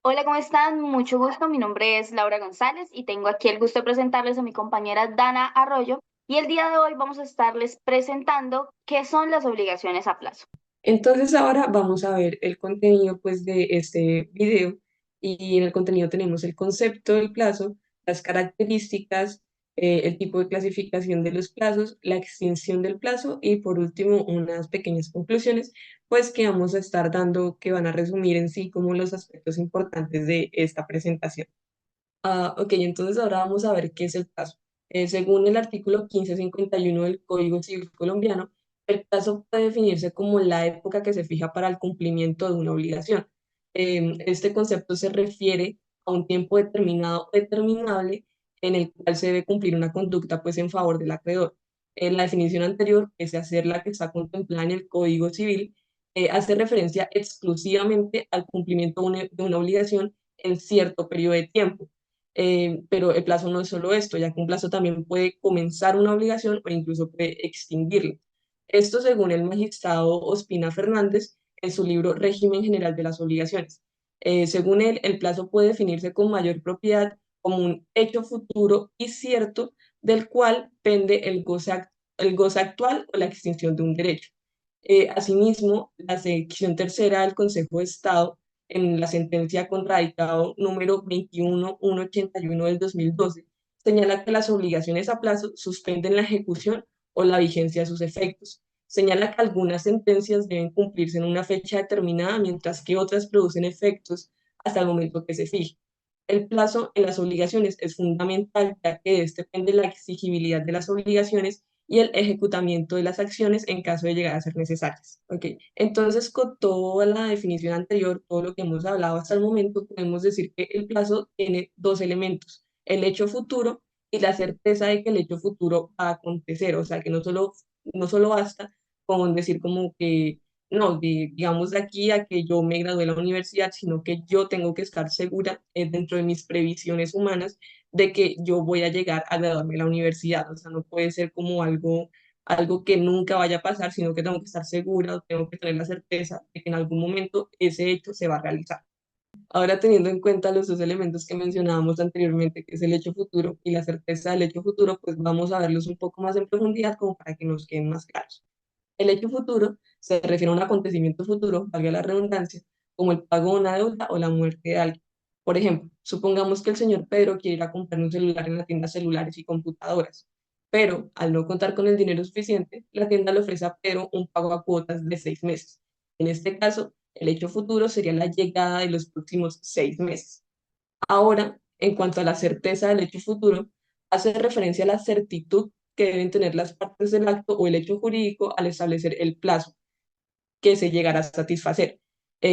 Hola, ¿cómo están? Mucho gusto. Mi nombre es Laura González y tengo aquí el gusto de presentarles a mi compañera Dana Arroyo. Y el día de hoy vamos a estarles presentando qué son las obligaciones a plazo. Entonces ahora vamos a ver el contenido pues de este video y en el contenido tenemos el concepto del plazo, las características, el tipo de clasificación de los plazos, la extinción del plazo y por último unas pequeñas conclusiones pues que vamos a estar dando que van a resumir en sí como los aspectos importantes de esta presentación. Ok, entonces ahora vamos a ver qué es el plazo. Según el artículo 1551 del Código Civil colombiano, el plazo puede definirse como la época que se fija para el cumplimiento de una obligación. Este concepto se refiere a un tiempo determinado o determinable en el cual se debe cumplir una conducta pues en favor del acreedor. La definición anterior, pese a ser la que está contemplada en el Código Civil, hace referencia exclusivamente al cumplimiento de una obligación en cierto periodo de tiempo. Pero el plazo no es solo esto, ya que un plazo también puede comenzar una obligación o incluso puede extinguirla. Esto según el magistrado Ospina Fernández en su libro Régimen General de las Obligaciones. Según él, el plazo puede definirse con mayor propiedad como un hecho futuro y cierto del cual pende el goce actual o la extinción de un derecho. Asimismo, la sección tercera del Consejo de Estado en la sentencia con radicado número 21181 del 2012, señala que las obligaciones a plazo suspenden la ejecución o la vigencia de sus efectos. Señala que algunas sentencias deben cumplirse en una fecha determinada, mientras que otras producen efectos hasta el momento que se fije. El plazo en las obligaciones es fundamental, ya que de este depende la exigibilidad de las obligaciones y el ejecutamiento de las acciones en caso de llegar a ser necesarias. ¿Ok? Entonces, con toda la definición anterior, todo lo que hemos hablado hasta el momento, podemos decir que el plazo tiene dos elementos, el hecho futuro y la certeza de que el hecho futuro va a acontecer, o sea, que no solo basta con decir como que, no, digamos de aquí a que yo me gradué de la universidad, sino que yo tengo que estar segura dentro de mis previsiones humanas de que yo voy a llegar a graduarme de la universidad, o sea, no puede ser como algo que nunca vaya a pasar, sino que tengo que estar segura o tengo que tener la certeza de que en algún momento ese hecho se va a realizar. Ahora, teniendo en cuenta los dos elementos que mencionábamos anteriormente, que es el hecho futuro y la certeza del hecho futuro, pues vamos a verlos un poco más en profundidad como para que nos queden más claros. El hecho futuro se refiere a un acontecimiento futuro, valga la redundancia, como el pago de una deuda o la muerte de alguien. Por ejemplo, supongamos que el señor Pedro quiere ir a comprar un celular en la tienda celulares y computadoras, pero al no contar con el dinero suficiente, la tienda le ofrece a Pedro un pago a cuotas de 6 meses. En este caso, el hecho futuro sería la llegada de los próximos 6 meses. Ahora, en cuanto a la certeza del hecho futuro, hace referencia a la certitud que deben tener las partes del acto o el hecho jurídico al establecer el plazo que se llegará a satisfacer.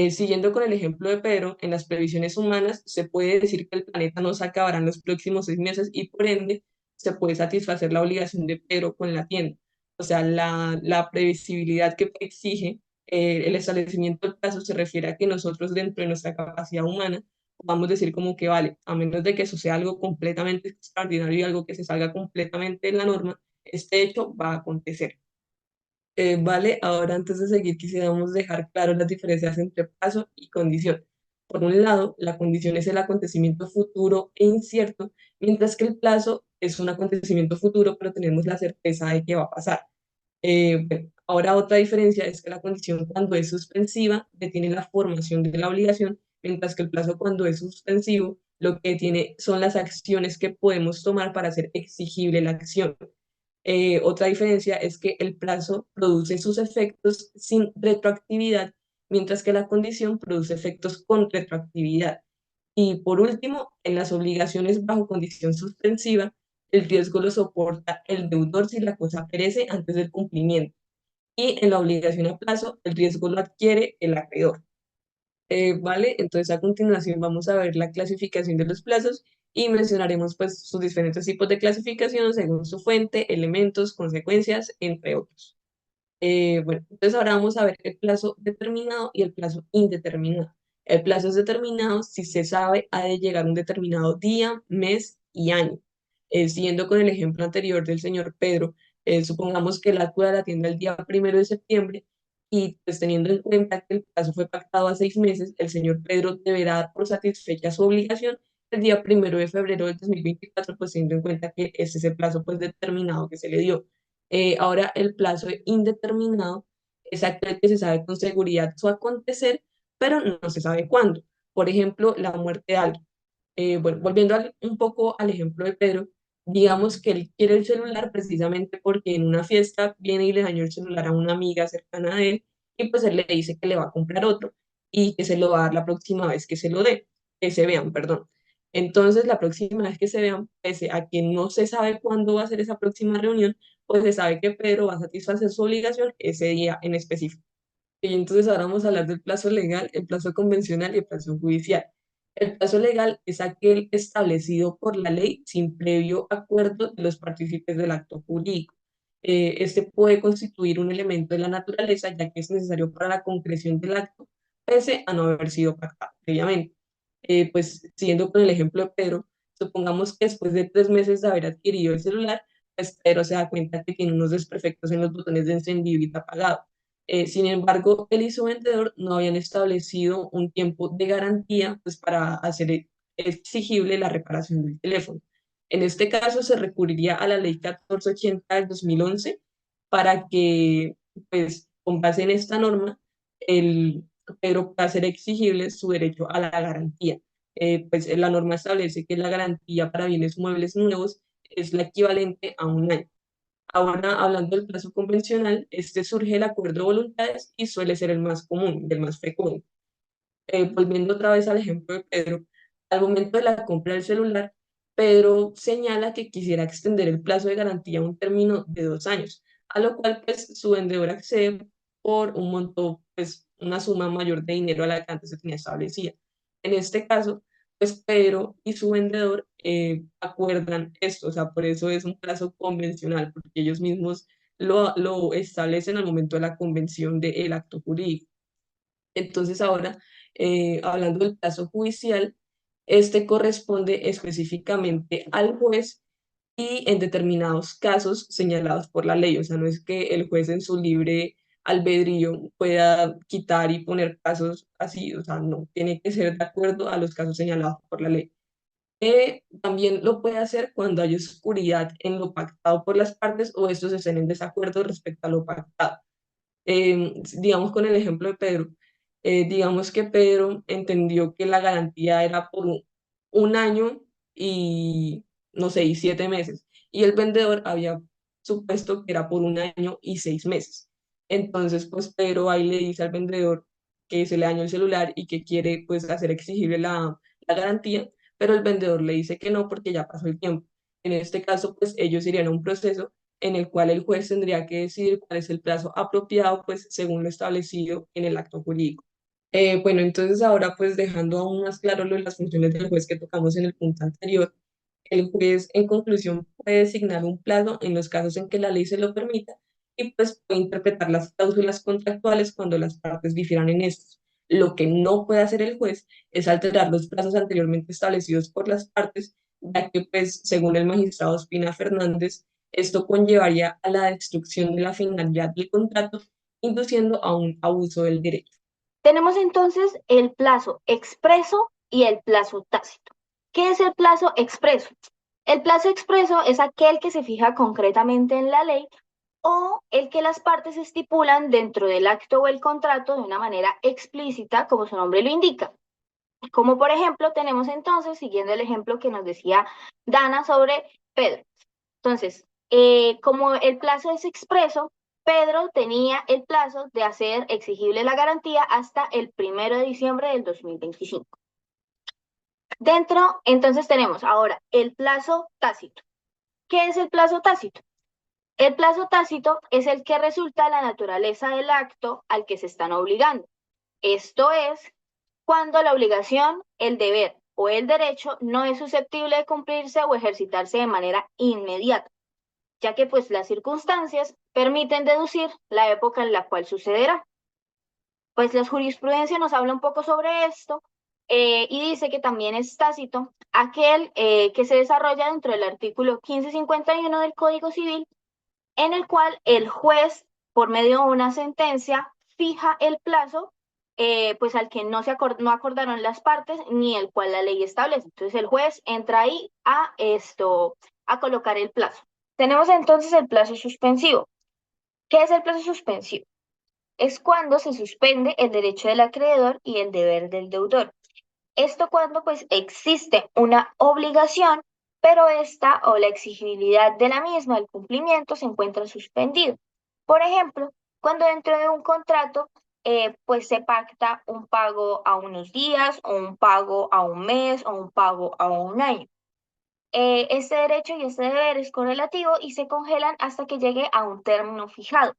Siguiendo con el ejemplo de Pedro, en las previsiones humanas se puede decir que el planeta no se acabará en los próximos 6 meses y por ende se puede satisfacer la obligación de Pedro con la tienda. O sea, la previsibilidad que exige el establecimiento del plazo se refiere a que nosotros dentro de nuestra capacidad humana vamos a decir como que vale, a menos de que eso sea algo completamente extraordinario y algo que se salga completamente de la norma, este hecho va a acontecer. Vale, ahora antes de seguir quisiéramos dejar claro las diferencias entre plazo y condición. Por un lado, la condición es el acontecimiento futuro e incierto, mientras que el plazo es un acontecimiento futuro, pero tenemos la certeza de que va a pasar. Bueno, ahora otra diferencia es que la condición cuando es suspensiva detiene la formación de la obligación, mientras que el plazo cuando es suspensivo lo que tiene son las acciones que podemos tomar para hacer exigible la acción. Otra diferencia es que el plazo produce sus efectos sin retroactividad, mientras que la condición produce efectos con retroactividad. Y por último, en las obligaciones bajo condición suspensiva, el riesgo lo soporta el deudor si la cosa perece antes del cumplimiento. Y en la obligación a plazo, el riesgo lo adquiere el acreedor. ¿Vale? Entonces a continuación vamos a ver la clasificación de los plazos y mencionaremos pues sus diferentes tipos de clasificación según su fuente, elementos, consecuencias, entre otros. Bueno, entonces ahora vamos a ver el plazo determinado y el plazo indeterminado. El plazo es determinado si se sabe ha de llegar un determinado día, mes y año. Siguiendo con el ejemplo anterior del señor Pedro, supongamos que el acto de la tienda el día 1 de septiembre y pues teniendo en cuenta que el plazo fue pactado a 6 meses, el señor Pedro deberá dar por satisfecha su obligación el día 1 de febrero del 2024, pues teniendo en cuenta que ese es el plazo pues determinado que se le dio. Ahora el plazo indeterminado es aquel que se sabe con seguridad su acontecer, pero no se sabe cuándo. Por ejemplo, la muerte de alguien. Bueno, volviendo un poco al ejemplo de Pedro, digamos que él quiere el celular precisamente porque en una fiesta viene y le dañó el celular a una amiga cercana a él y pues él le dice que le va a comprar otro y que se lo va a dar la próxima vez que se lo dé, que se vean, perdón. Entonces, la próxima vez que se vean, pese a que no se sabe cuándo va a ser esa próxima reunión, pues se sabe que Pedro va a satisfacer su obligación ese día en específico. Y entonces ahora vamos a hablar del plazo legal, el plazo convencional y el plazo judicial. El plazo legal es aquel establecido por la ley sin previo acuerdo de los partícipes del acto jurídico. Este puede constituir un elemento de la naturaleza, ya que es necesario para la concreción del acto, pese a no haber sido pactado previamente. Pues siguiendo con el ejemplo de Pedro, supongamos que después de 3 meses de haber adquirido el celular, pues Pedro se da cuenta que tiene unos desperfectos en los botones de encendido y de apagado. Sin embargo, él y su vendedor no habían establecido un tiempo de garantía pues, para hacer exigible la reparación del teléfono. En este caso, se recurriría a la ley 1480 del 2011 para que, pues, con base en esta norma, el Pedro pueda hacer exigible su derecho a la garantía. Pues la norma establece que la garantía para bienes muebles nuevos es la equivalente a un año. Ahora, hablando del plazo convencional, este surge el acuerdo de voluntades y suele ser el más común, el más frecuente. Volviendo otra vez al ejemplo de Pedro, al momento de la compra del celular, Pedro señala que quisiera extender el plazo de garantía a un término de 2 años, a lo cual pues su vendedor accede por un monto, pues una suma mayor de dinero a la que antes se tenía establecida. En este caso, pues Pedro y su vendedor acuerdan esto, o sea, por eso es un plazo convencional, porque ellos mismos lo establecen al momento de la convención del acto jurídico. Entonces ahora, hablando del plazo judicial, este corresponde específicamente al juez y en determinados casos señalados por la ley. O sea, no es que el juez en su libre albedrío pueda quitar y poner casos así, o sea, no, tiene que ser de acuerdo a los casos señalados por la ley. También lo puede hacer cuando hay oscuridad en lo pactado por las partes o estos estén en desacuerdo respecto a lo pactado. Digamos con el ejemplo de Pedro, digamos que Pedro entendió que la garantía era por un año y, no sé, y 7 meses, y el vendedor había supuesto que era por un año y 6 meses. Entonces, pues Pedro ahí le dice al vendedor que se le dañó el celular y que quiere pues hacer exigible la garantía, pero el vendedor le dice que no porque ya pasó el tiempo. En este caso, pues ellos irían a un proceso en el cual el juez tendría que decidir cuál es el plazo apropiado, pues según lo establecido en el acto jurídico. Bueno, entonces ahora pues dejando aún más claro lo de las funciones del juez que tocamos en el punto anterior, el juez en conclusión puede designar un plazo en los casos en que la ley se lo permita y pues puede interpretar las cláusulas contractuales cuando las partes difieran en estos. Lo que no puede hacer el juez es alterar los plazos anteriormente establecidos por las partes, ya que pues según el magistrado Espina Fernández, esto conllevaría a la destrucción de la finalidad del contrato, induciendo a un abuso del derecho. Tenemos entonces el plazo expreso y el plazo tácito. ¿Qué es el plazo expreso? El plazo expreso es aquel que se fija concretamente en la ley o el que las partes estipulan dentro del acto o el contrato de una manera explícita, como su nombre lo indica. Como por ejemplo, tenemos entonces, siguiendo el ejemplo que nos decía Dana sobre Pedro. Entonces, como el plazo es expreso, Pedro tenía el plazo de hacer exigible la garantía hasta el 1 de diciembre del 2025. Dentro, entonces tenemos ahora el plazo tácito. ¿Qué es el plazo tácito? El plazo tácito es el que resulta de la naturaleza del acto al que se están obligando. Esto es cuando la obligación, el deber o el derecho no es susceptible de cumplirse o ejercitarse de manera inmediata, ya que pues las circunstancias permiten deducir la época en la cual sucederá. Pues la jurisprudencia nos habla un poco sobre esto y dice que también es tácito aquel que se desarrolla dentro del artículo 1551 del Código Civil, en el cual el juez, por medio de una sentencia, fija el plazo, pues al que no acordaron las partes ni el cual la ley establece. Entonces el juez entra ahí a colocar el plazo. Tenemos entonces el plazo suspensivo. ¿Qué es el plazo suspensivo? Es cuando se suspende el derecho del acreedor y el deber del deudor. Esto cuando pues existe una obligación, pero esta o la exigibilidad de la misma, el cumplimiento, se encuentra suspendido. Por ejemplo, cuando dentro de un contrato pues se pacta un pago a unos días o un pago a un mes o un pago a un año. Este derecho y este deber es correlativo y se congelan hasta que llegue a un término fijado.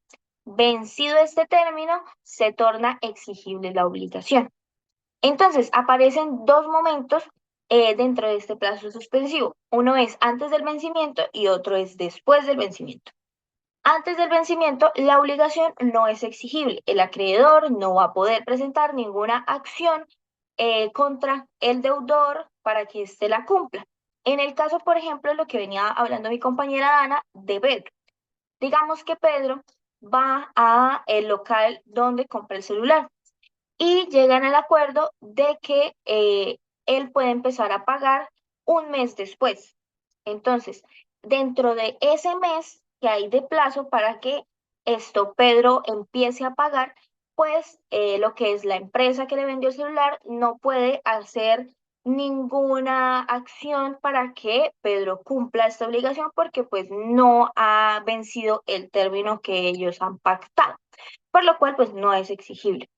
Vencido este término, se torna exigible la obligación. Entonces, aparecen dos momentos dentro de este plazo suspensivo. Uno es antes del vencimiento y otro es después del vencimiento. Antes del vencimiento, la obligación no es exigible. El acreedor no va a poder presentar ninguna acción contra el deudor para que éste la cumpla. En el caso, por ejemplo, lo que venía hablando mi compañera Ana de Pedro. Digamos que Pedro va a el local donde compra el celular y llegan al acuerdo de que él puede empezar a pagar un mes después. Entonces, dentro de ese mes que hay de plazo para que Pedro empiece a pagar, pues lo que es la empresa que le vendió el celular no puede hacer ninguna acción para que Pedro cumpla esta obligación porque pues no ha vencido el término que ellos han pactado, por lo cual pues no es exigible.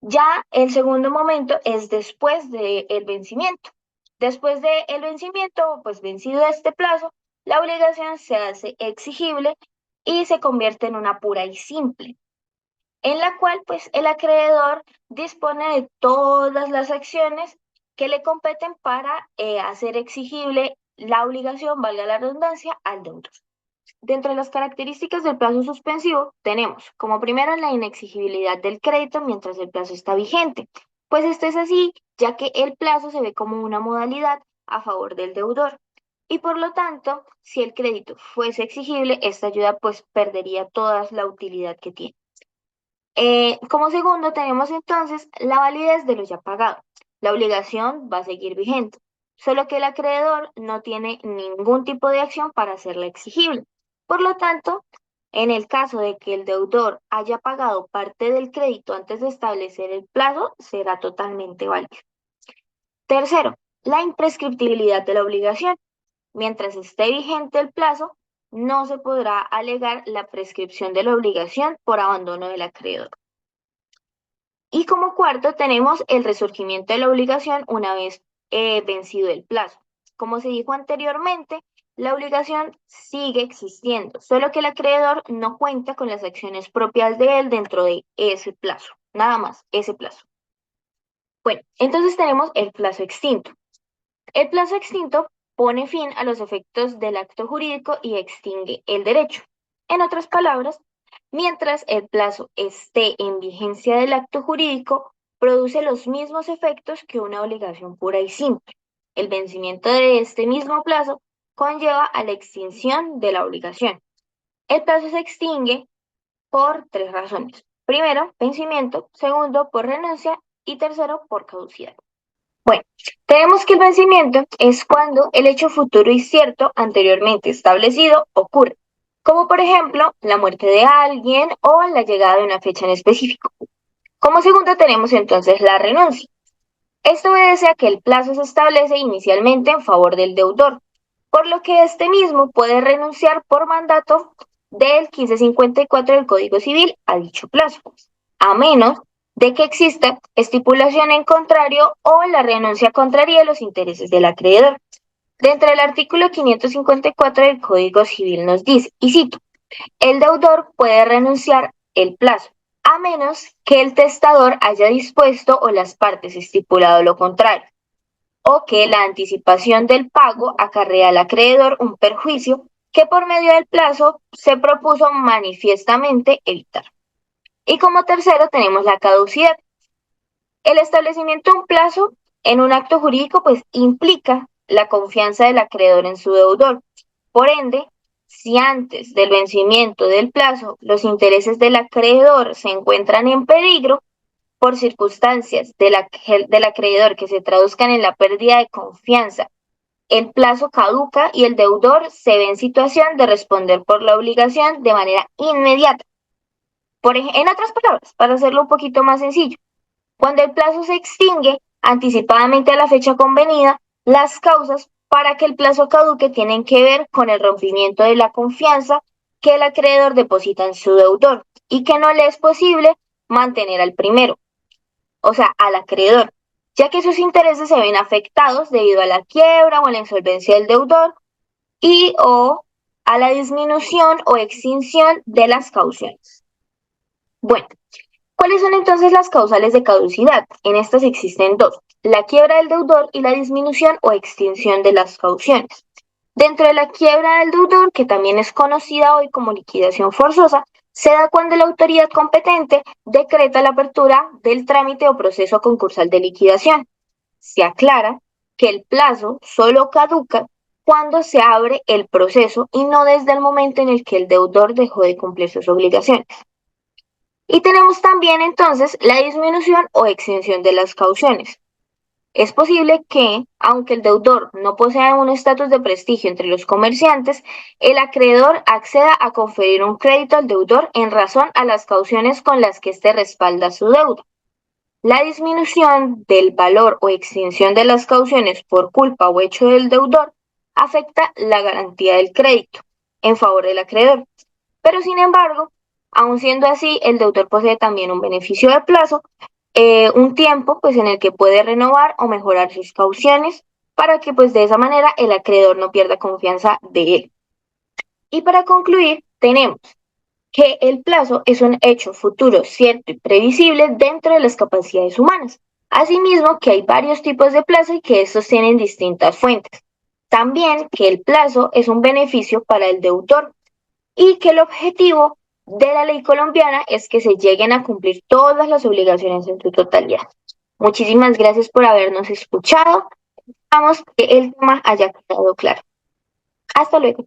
Ya el segundo momento es después del vencimiento. Después del vencimiento, pues vencido este plazo, la obligación se hace exigible y se convierte en una pura y simple, en la cual pues el acreedor dispone de todas las acciones que le competen para hacer exigible la obligación, valga la redundancia, al deudor. Dentro de las características del plazo suspensivo tenemos como primero la inexigibilidad del crédito mientras el plazo está vigente. Pues esto es así, ya que el plazo se ve como una modalidad a favor del deudor. Y por lo tanto, si el crédito fuese exigible, esta ayuda pues perdería toda la utilidad que tiene. Como segundo tenemos entonces la validez de lo ya pagado. La obligación va a seguir vigente, solo que el acreedor no tiene ningún tipo de acción para hacerla exigible. Por lo tanto, en el caso de que el deudor haya pagado parte del crédito antes de establecer el plazo, será totalmente válido. Tercero, la imprescriptibilidad de la obligación. Mientras esté vigente el plazo, no se podrá alegar la prescripción de la obligación por abandono del acreedor. Y como cuarto tenemos el resurgimiento de la obligación una vez vencido el plazo. Como se dijo anteriormente, la obligación sigue existiendo, solo que el acreedor no cuenta con las acciones propias de él dentro de ese plazo, nada más, ese plazo. Bueno, entonces tenemos el plazo extinto. El plazo extinto pone fin a los efectos del acto jurídico y extingue el derecho. En otras palabras, mientras el plazo esté en vigencia del acto jurídico, produce los mismos efectos que una obligación pura y simple. El vencimiento de este mismo plazo conlleva a la extinción de la obligación. El plazo se extingue por tres razones. Primero, vencimiento. Segundo, por renuncia. Y tercero, por caducidad. Bueno, tenemos que el vencimiento es cuando el hecho futuro y cierto anteriormente establecido ocurre, como por ejemplo la muerte de alguien o la llegada de una fecha en específico. Como segundo tenemos entonces la renuncia. Esto obedece a que el plazo se establece inicialmente en favor del deudor, por lo que este mismo puede renunciar por mandato del 1554 del Código Civil a dicho plazo, a menos de que exista estipulación en contrario o la renuncia contraria los intereses del acreedor. Dentro del artículo 554 del Código Civil nos dice, y cito, el deudor puede renunciar el plazo, a menos que el testador haya dispuesto o las partes estipulado lo contrario, o que la anticipación del pago acarrea al acreedor un perjuicio que por medio del plazo se propuso manifiestamente evitar. Y como tercero tenemos la caducidad. El establecimiento de un plazo en un acto jurídico pues implica la confianza del acreedor en su deudor. Por ende, Si antes del vencimiento del plazo los intereses del acreedor se encuentran en peligro por circunstancias del acreedor que se traduzcan en la pérdida de confianza, el plazo caduca y el deudor se ve en situación de responder por la obligación de manera inmediata. En otras palabras, para hacerlo un poquito más sencillo, cuando el plazo se extingue anticipadamente a la fecha convenida, las causas para que el plazo caduque tienen que ver con el rompimiento de la confianza que el acreedor deposita en su deudor y que no le es posible mantener al primero, o sea, al acreedor, ya que sus intereses se ven afectados debido a la quiebra o a la insolvencia del deudor y o a la disminución o extinción de las cauciones. Bueno, ¿cuáles son entonces las causales de caducidad? En estas existen dos, la quiebra del deudor y la disminución o extinción de las cauciones. Dentro de la quiebra del deudor, que también es conocida hoy como liquidación forzosa, se da cuando la autoridad competente decreta la apertura del trámite o proceso concursal de liquidación. Se aclara que el plazo solo caduca cuando se abre el proceso y no desde el momento en el que el deudor dejó de cumplir sus obligaciones. Y tenemos también entonces la disminución o extinción de las cauciones. Es posible que, aunque el deudor no posea un estatus de prestigio entre los comerciantes, el acreedor acceda a conferir un crédito al deudor en razón a las cauciones con las que éste respalda su deuda. La disminución del valor o extinción de las cauciones por culpa o hecho del deudor afecta la garantía del crédito en favor del acreedor. Pero sin embargo, aun siendo así, el deudor posee también un beneficio de plazo, un tiempo pues en el que puede renovar o mejorar sus cauciones para que pues de esa manera el acreedor no pierda confianza de él. Y para concluir, tenemos que el plazo es un hecho futuro cierto y previsible dentro de las capacidades humanas. Asimismo, que hay varios tipos de plazo y que estos tienen distintas fuentes. También que el plazo es un beneficio para el deudor y que el objetivo de la ley colombiana es que se lleguen a cumplir todas las obligaciones en su totalidad. Muchísimas gracias por habernos escuchado. Esperamos que el tema haya quedado claro. Hasta luego.